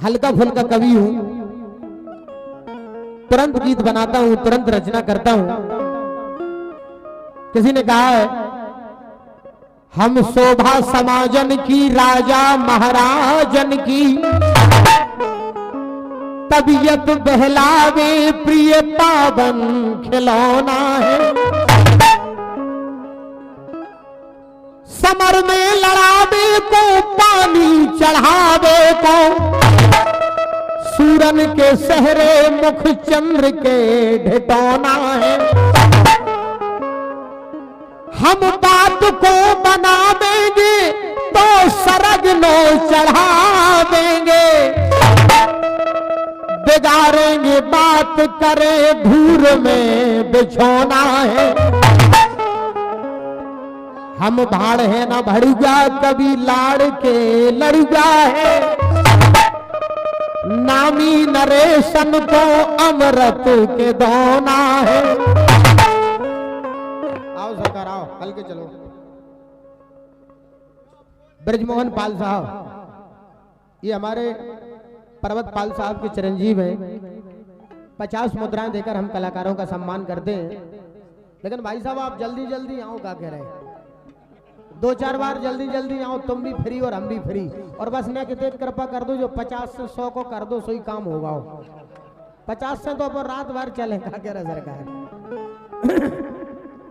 हल्का फुल्का कवि हूं, तुरंत गीत बनाता हूं, तुरंत रचना करता हूं। किसी ने कहा है हम शोभा समाजन की, राजा महाराजन की, तबीयत बहलावे प्रिय पावन खिलौना है। समर में लड़ावे को, पानी चढ़ावे को, सूरन के सहरे मुख चंद्र के ढिठौना है। हम बात को बना देंगे तो सरग नो चढ़ा देंगे, बिगाड़ेंगे बात करे धूर में बिछोना है। हम भाड़ है ना भड़ुगा, कभी लाड़ के लड़ुगा है, नामी नरेशन को अमृत के दोना है। आओ सरकार आओ, हल्के चलो। ब्रजमोहन पाल साहब, ये हमारे पर्वत पाल साहब के चिरंजीव हैं। 50 मुद्राएं देकर हम कलाकारों का सम्मान करते हैं। लेकिन भाई साहब आप जल्दी जल्दी आओ, क्या कह रहे हैं? 2-4 बार जल्दी जल्दी आओ, तुम भी फ्री और हम भी फ्री। और बस मैं कितने कृपा कर दो, जो 50 से 100 को कर दो, सोई काम होगा। 50 से तो अपन रात भर चले, क्या कह रहा सरकार?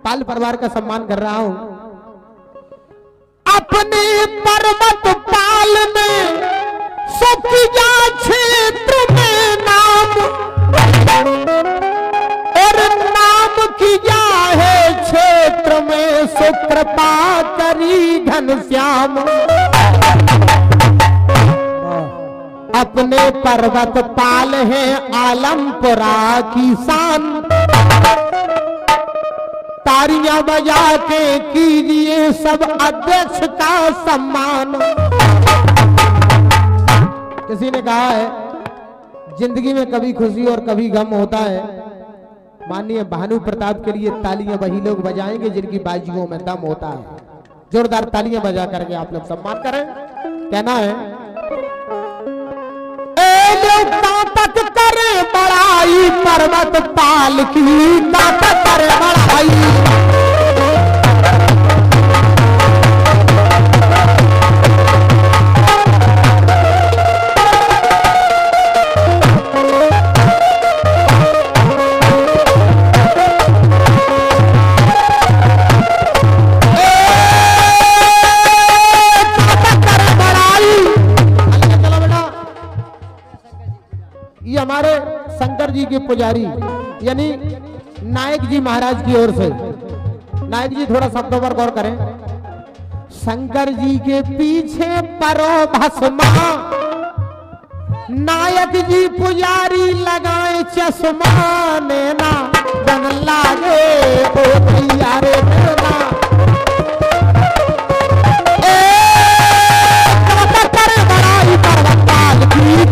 पाल परिवार का सम्मान कर रहा हूं। अपने पर्वत पाल में सुखिया क्षेत्र में नाम, और नाम किया है क्षेत्र में सुकृपा करी घनश्याम। अपने पर्वत पाल है आलमपुरा की शान, तारियां बजा के कीजिए सब अध्यक्ष का सम्मान। किसी ने कहा है जिंदगी में कभी खुशी और कभी गम होता है। माननीय भानु प्रताप के लिए तालियां वही लोग बजाएंगे जिनकी बाजियों में दम होता है। जोरदार तालियां बजा करके आप लोग सम्मान करें। कहना है ताकत करे बड़ाई, पर्वत पाल की ताकत करे बड़ाई। हमारे शंकर जी के पुजारी यानी नायक जी महाराज की ओर से, नायक जी थोड़ा शब्दों पर गौर करें। शंकर जी के पीछे परो भस्मा, नायक जी पुजारी लगाए चश्मा, नैना बन लागे ओ यारे नैना। बड़ाई पर्वत पाल की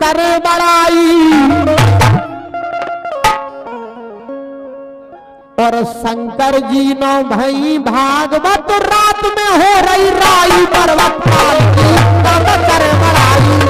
करे बड़ाई। और शंकर जी नो भई भागवत रात में हो रही राई, पर्वत पाल की करे बड़ाई।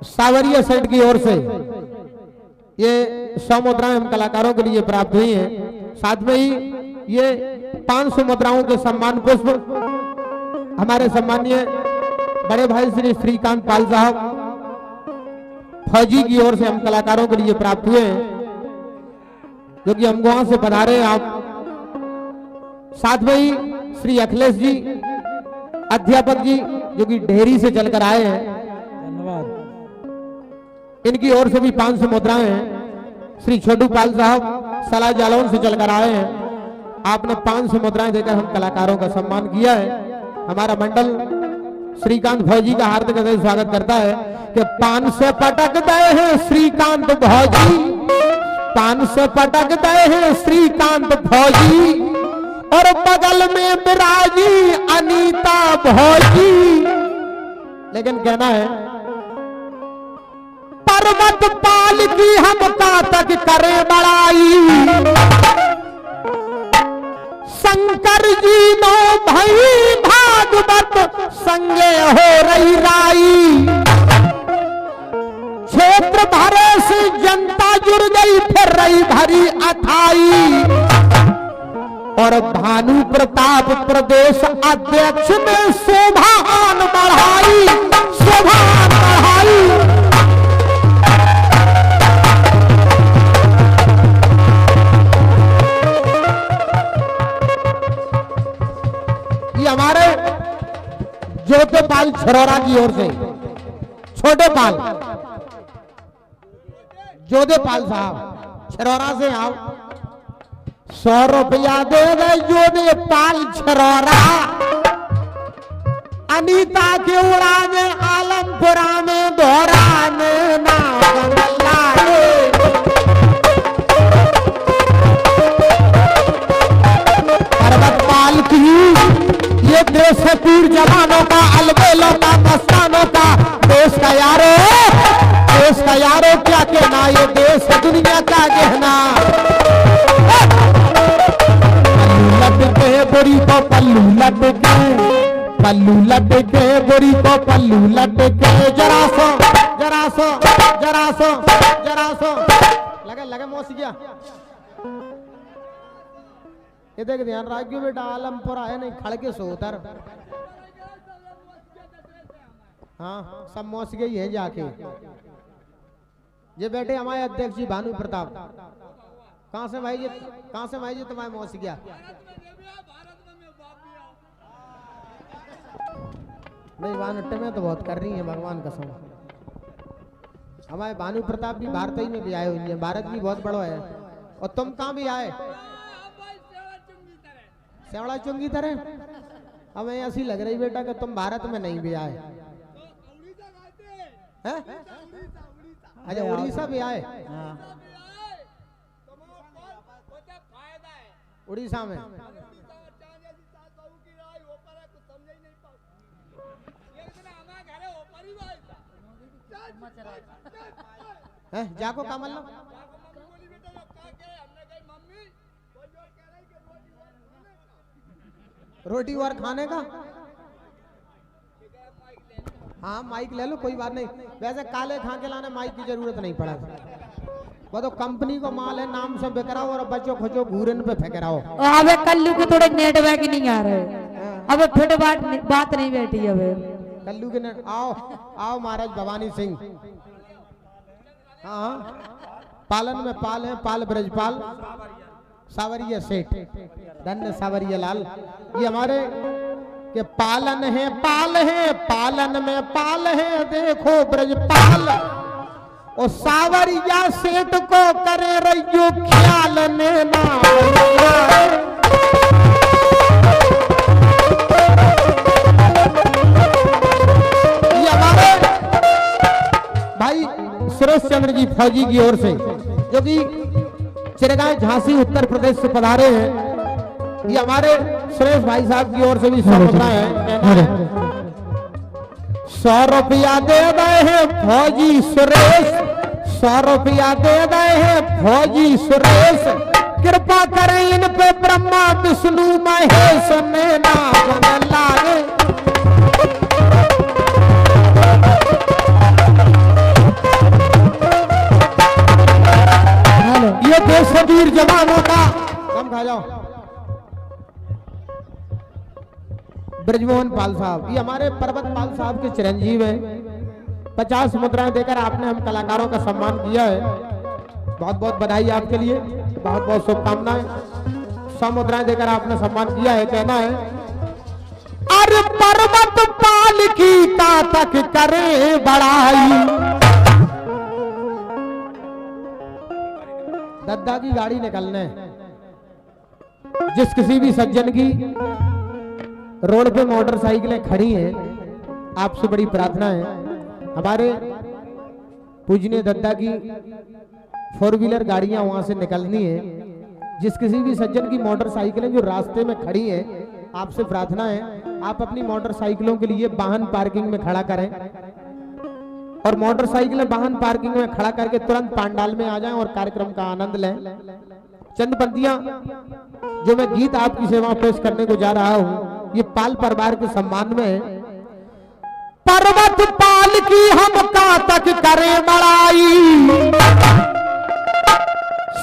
सावरिया सेठ की ओर से ये 100 मुद्राएं हम कलाकारों के लिए प्राप्त हुई हैं। साथ में ही ये 500 मुद्राओं के सम्मान पुष्प हमारे सम्मानीय बड़े भाई श्री श्रीकांत पाल साहब फौजी की ओर से हम कलाकारों के लिए प्राप्त हुए हैं, जो कि हम वहां से पधारे हैं आप। साथ में ही श्री अखिलेश जी अध्यापक जी जो कि डेहरी से चलकर आए हैं, धन्यवाद। इनकी ओर से भी 500 मुद्राएं हैं। श्री छोटू पाल साहब सला जालौन से चलकर आए हैं, आपने 500 मुद्राएं देकर हम कलाकारों का सम्मान किया है। हमारा मंडल श्रीकांत फौजी का हार्दिक स्वागत करता है कि 500 पटक दे हैं श्रीकांत फौजी, 500 पटक दे हैं श्रीकांत फौजी, और बगल में विराजी अनीता भौजी। लेकिन कहना है पर्वत पाल की हम का तक करे बड़ाई, शंकर जी नो भाई भागवत संगे हो रही राई, क्षेत्र भरे से जनता जुड़ गई फिर रही भरी अथाई, और भानु प्रताप प्रदेश अध्यक्ष ने शोभान बढ़ाई, शोभान बढ़ाई। ये हमारे ज्योतिपाल छरोरा की ओर से छोटे पाल ज्योतिपाल साहब छरोरा से आप 100 रुपया दे गए ज्योतिपाल छरोरा, अनीता के उड़ाने आलमपुरा में दोहराने ना पर्वतपाल की ये देश है पूर्व जवानों का, अलबेलों का, मस्तानों का, देश का यारो, देश का यारो क्या कहना, ये देश है दुनिया का गहना। लटके बोरी को पल्लू लटके, पल्लू लटके बोरी को पल्लू लटके, जरा सो जरा सो जरा सो जरा सो लगे लगे मोस गया। ये देख ध्यान रखियो बेटा, आलमपुर आए नहीं खड़के सो उतर। हाँ सब मोस गई है जाके। ये बेटे हमारे अध्यक्ष जी भानु प्रताप, कहाँ से भाई जी, कहाँ से भाई जी तुम्हारे मोस गया? नहीं वानट्टे में तो बहुत कर रही है भगवान कसम। हमारे भानु प्रताप भी भारत ही में भी आए हुए हैं, भारत भी बहुत बड़ा है। और तुम कहाँ भी आए? सेवड़ा चुंगी तरह। हमें ऐसी लग रही बेटा कि तुम भारत में नहीं भी आए हैं। अच्छा उड़ीसा भी आए? उड़ीसा में है जाको का मतलब रोटी और खाने का। हाँ माइक ले लो कोई बात नहीं, वैसे काले खा के लाने माइक की जरूरत नहीं पड़ा, वो तो कंपनी को माल है, नाम से बिक रहा हो और बच्चों खोचो घूरन पे फेंक रहा हो। अबे कल्लू के थोड़े नेटवर्क नहीं आ रहे, अबे फिर बात नहीं बैठी। अबे कल्लू के नेट आओ आओ महाराज भवानी सिंह। हाँ पालन में पाल है, पाल ब्रजपाल सावरिया सेठ, धन्य सावरिया लाल। ये हमारे के पालन है, पाल है, पालन में पाल है, देखो ब्रजपाल और सावरिया सेठ को करे रहियो ख्याल ने ना। ये हमारे भाई सुरेश चंद्र जी फौजी की ओर से, जो कि चिरगांव झांसी उत्तर प्रदेश से पधारे हैं। ये हमारे सुरेश भाई साहब की ओर से भी 100 मुद्राएं हैं। 100 रुपया दे गए हैं फौजी सुरेश, 100 रुपया दे गए हैं फौजी सुरेश, कृपा करें इन पे ब्रह्मा विष्णु महेश ने नाम लागे। जवानों का कम खा जाओ। ब्रजमोहन पाल साहब, ये हमारे पर्वत पाल साहब के चिरंजीव हैं। 50 मुद्राएं देकर आपने हम कलाकारों का सम्मान किया है। बहुत बहुत बधाई आपके लिए, बहुत बहुत शुभकामनाएं। 100 मुद्राएं देकर आपने सम्मान किया है। कहना है अरे पर्वत पाल की ताकत करे बड़ाई, दद्दा की गाड़ी निकलने। जिस किसी भी सज्जन की रोड पे मोटरसाइकिलें खड़ी हैं, आपसे बड़ी प्रार्थना है, हमारे पूजनीय दद्दा की 4 व्हीलर गाड़ियां वहां से निकलनी है। जिस किसी भी सज्जन की मोटरसाइकिलें जो रास्ते में खड़ी हैं, आपसे प्रार्थना है आप अपनी मोटरसाइकिलों के लिए वाहन पार्किंग में खड़ा करें और मोटरसाइकिलें वाहन पार्किंग में खड़ा करके तुरंत पंडाल में आ जाएं और कार्यक्रम का आनंद लें। चंद पंक्तियां जो मैं गीत आपकी सेवा में पेश करने को जा रहा हूं, ये पाल परिवार के सम्मान में है। पर्वत पाल की हम कातक करें बड़ाई,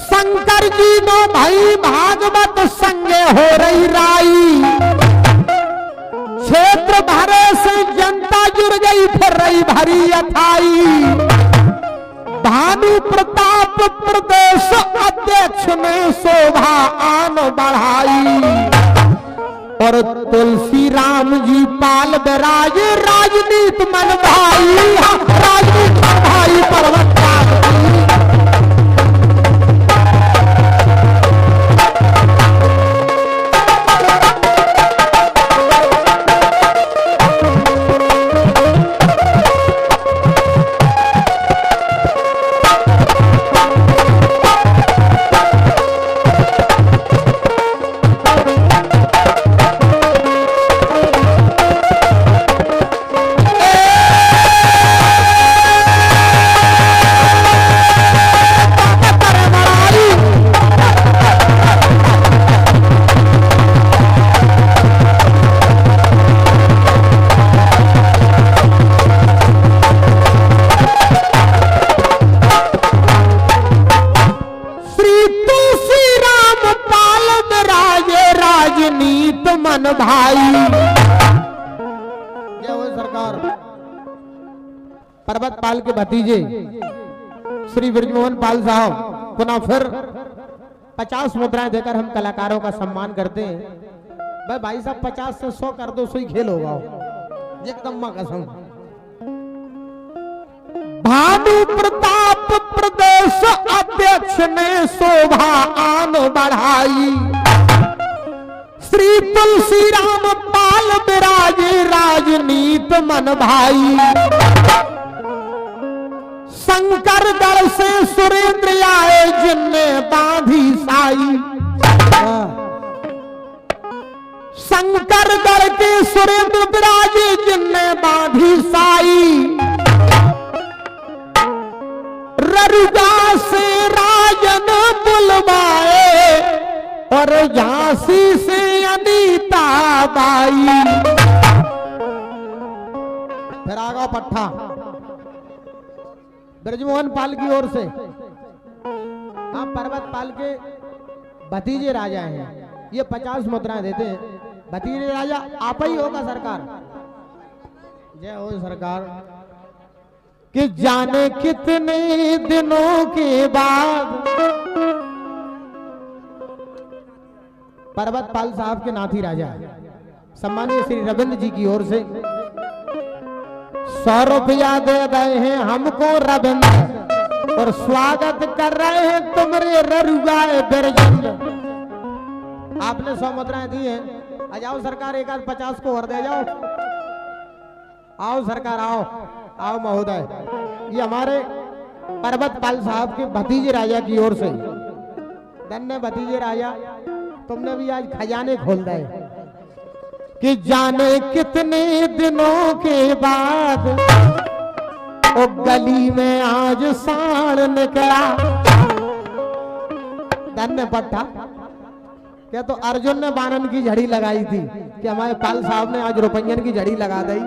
शंकर जी नो भाई भागवत संगे हो रही राई, क्षेत्र भरे से जनता जुड़ गई फिर रही भरी अथाई, भानु प्रताप प्रदेश अध्यक्ष ने शोभा आन बढ़ाई, और तुलसी राम जी पाल विराज राजनीत मन भाई, राजनीत मन भाई पर्वत पाल। मन भाई। जय हो सरकार। पर्वत पाल के भतीजे श्री ब्रजमोहन पाल साहब पुनः फिर 50 मुद्राएं देकर हम कलाकारों का सम्मान करते हैं। भाई साहब 50 से 100 कर दो, सही खेल होगा एकदम मां कसम। भानु प्रताप प्रदेश अध्यक्ष ने शोभा आन बढ़ाई, श्री तुलसी राम पाल विराजे राजनीत मन भाई, शंकरगढ़ से सुरेंद्र आए जिनने बांधी साई, शंकरगढ़ के सुरेंद्र विराजे जिनने बांधी साई, ररुगा से राजन बुलवाए और झांसी से अनीता बाई। फिर आगा पट्टा ब्रजमोहन पाल की ओर से। आप पर्वत पाल के भतीजे राजा हैं, ये 50 मुद्राएं देते हैं। भतीजे राजा आप ही होगा सरकार। जय हो सरकार। कि जाने कितने दिनों के बाद पर्वत पाल साहब के नाथी राजा सम्मानीय श्री रविंद्र जी की ओर से 100 रुपया दे रहे हैं हमको रविंद्र, और स्वागत कर रहे हैं तुमरे ररुआए बिरजंद। आपने 100 मुद्राएं दी हैं, आ जाओ सरकार, एक आध 50 को और दे जाओ। आओ सरकार, आओ आओ महोदय। ये हमारे पर्वत पाल साहब के भतीजे राजा की ओर से। धन्य भतीजे राजा, तुमने भी आज खजाने खोल दे। कि जाने कितने दिनों के बाद ओ गली में आज साड़ निकला। धन्य पट्टा। क्या तो अर्जुन ने बानन की झड़ी लगाई थी कि हमारे पाल साहब ने आज रुपयन की झड़ी लगा दी।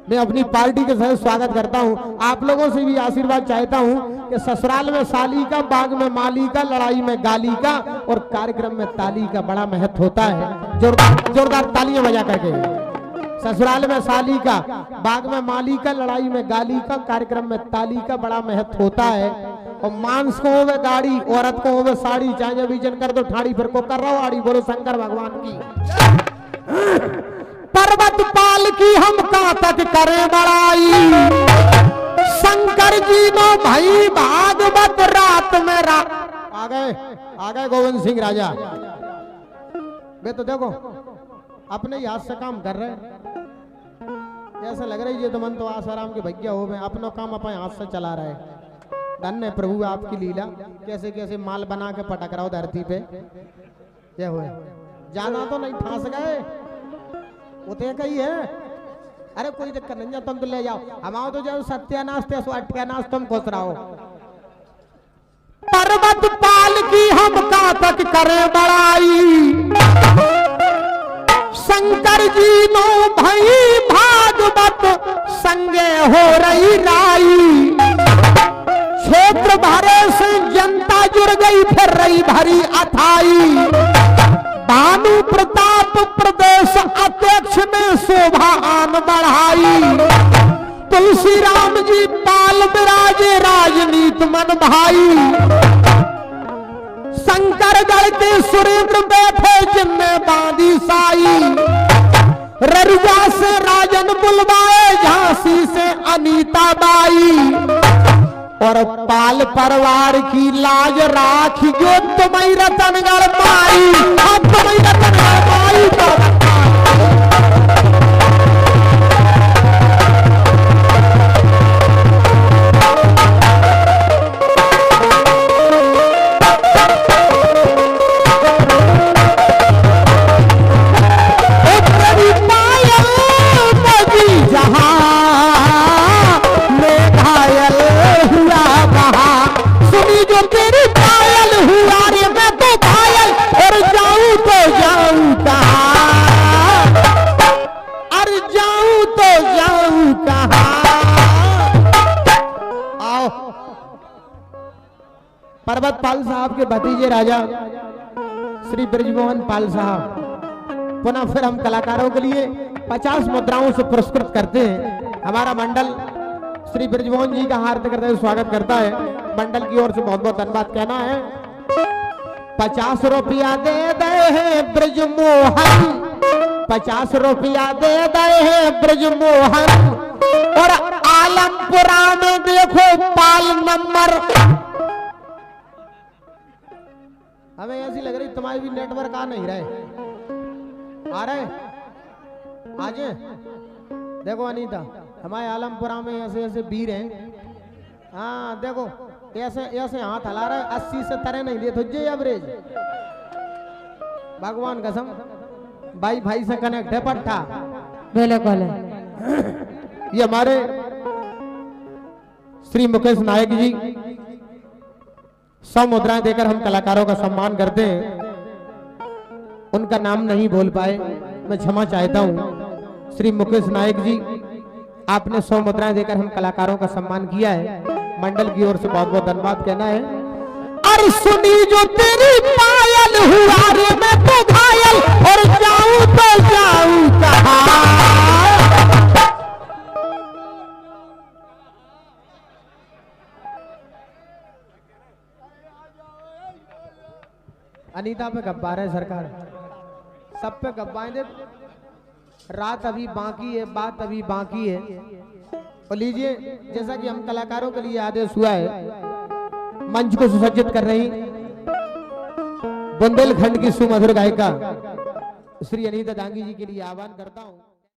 मैं अपनी पार्टी के साथ स्वागत करता हूं। आप लोगों से भी आशीर्वाद चाहता हूं कि ससुराल में साली का, बाग में माली का, लड़ाई में गाली का और कार्यक्रम में ताली का बड़ा महत्व होता है। जोरदार तालियां बजा करके। ससुराल में साली का, बाग में माली का, लड़ाई में गाली का, कार्यक्रम में ताली का बड़ा महत्व होता है। और मांस को होवे गाड़ी, औरत को होवे साड़ी, चाहे विजन कर दो ठाड़ी, फिर को कर रहा आड़ी। बोलो शंकर भगवान की। पर्वत पाल की हम कहां तक करें बड़ाई, शंकर जी नो भाई भागवत रात में आ गए गोविंद सिंह राजा। वे तो देखो अपने ही हाथ से काम कर रहे हैं। ऐसा लग रही है तो मन तो आसाराम के भैया हो गए, अपना काम अपने हाथ से चला रहे। धन्य प्रभु आपकी लीला, कैसे कैसे माल बना के पटक रहा हो धरती पे। क्या हुआ, जाना तो नहीं, फंस गए उते कही है। अरे कोई दिक्कत नहीं, तुम तो ले जाओ, हम तो जाओ सत्यानाश अट्यानाश तुम खोस रहा हो। पर्वत पाल की हम कहां तक करें बड़ाई, शंकर जी नो भाई भागवत संगे हो रही राई। क्षेत्र भरे से जनता जुड़ गई, फिर रही भरी अथाई। भानु प्रताप प्रदेश अध्यक्ष में शोभा आन बढ़ाई। तुलसी राम जी पाल विराजे राजनीत मन भाई। शंकरगढ़ के सुरेंद्र बैठे जिनने बांधी साई। ररुआ से राजन बुलवाए, झांसी से अनीता बाई। और पाल परिवार की लाज राखी जो तुम्हें रतनगढ़ माई, तुम्हें रतनगढ़ माई तो पर्वत पाल साहब के भतीजे राजा श्री ब्रजमोहन पाल साहब पुनः फिर हम कलाकारों के लिए 50 मुद्राओं से पुरस्कृत करते हैं। हमारा मंडल श्री ब्रजमोहन जी का हार्दिक करते हुए स्वागत करता है। मंडल की ओर से बहुत बहुत धन्यवाद कहना है। 50 रुपया दे दे है ब्रजमोहन, 50 रुपया दे दे है ब्रजमोहन। और आलमपुरा में देखो पाल नंबर। हमें ऐसी लग रही तुम्हारी भी नेटवर्क आ नहीं रहे, आ रहे आज। देखो अनीता, हमारे आलमपुरा में ऐसे ऐसे वीर हैं। हाँ देखो ऐसे ऐसे हाथ हला रहे, 80 से तरह नहीं लिए तुझे एवरेज। भगवान कसम भाई भाई से कनेक्ट है पट्टा। बिल्कुल। ये हमारे श्री मुकेश नायक जी 100 मुद्राएं देकर हम कलाकारों का सम्मान करते हैं। उनका नाम नहीं बोल पाए, मैं क्षमा चाहता हूं। श्री मुकेश नायक जी, आपने 100 मुद्राएं देकर हम कलाकारों का सम्मान किया है। मंडल की ओर से बहुत बहुत धन्यवाद कहना है। और सुनी जो तेरी पायल हुआ रे मैं तो घायल, और जाऊं तो जाऊं कहां। अनीता पे गब्बार है सरकार, सब पे गब्बाएं दे। रात अभी बाकी है, बात अभी बाकी है। और लीजिए, जैसा कि हम कलाकारों के लिए आदेश हुआ है, मंच को सुसज्जित कर रही बुंदेलखंड की सुमधुर गायिका श्री अनीता दांगी जी के लिए आह्वान करता हूं।